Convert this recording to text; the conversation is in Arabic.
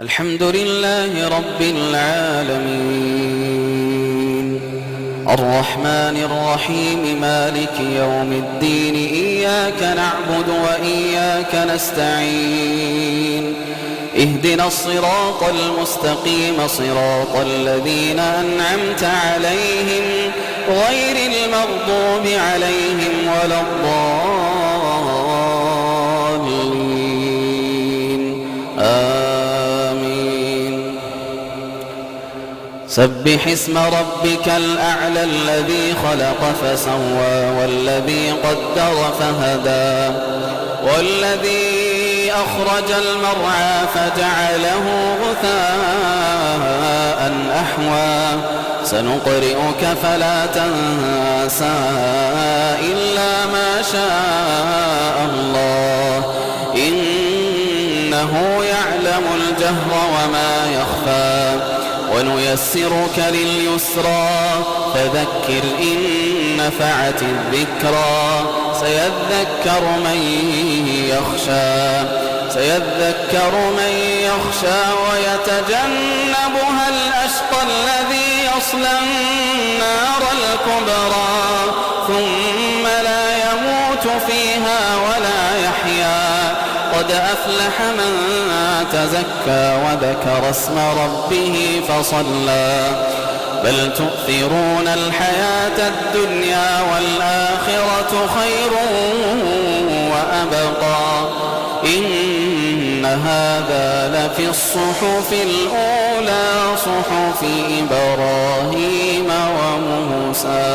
الحمد لله رب العالمين الرحمن الرحيم مالك يوم الدين إياك نعبد وإياك نستعين اهدنا الصراط المستقيم صراط الذين أنعمت عليهم غير المغضوب عليهم ولا الضالين آمين. سبح اسم ربك الأعلى الذي خلق فسوى والذي قدر فهدى والذي أخرج المرعى فجعله غثاء أحوى سنقرئك فلا تنسى إلا ما شاء الله إنه يعلم الجهر وما يخفى ونيسرك لليسرى فذكر إن نفعت الذكرى سيذكر من يخشى ويتجنبها الأشقى الذي يصلى النار الكبرى ثم لا يموت فيها ولا يحيا قد أفلح من تزكى وذكر اسم ربه فصلى بل تؤثرون الحياة الدنيا والآخرة خير وأبقى إن هذا لفي الصحف الأولى صحف إبراهيم وموسى.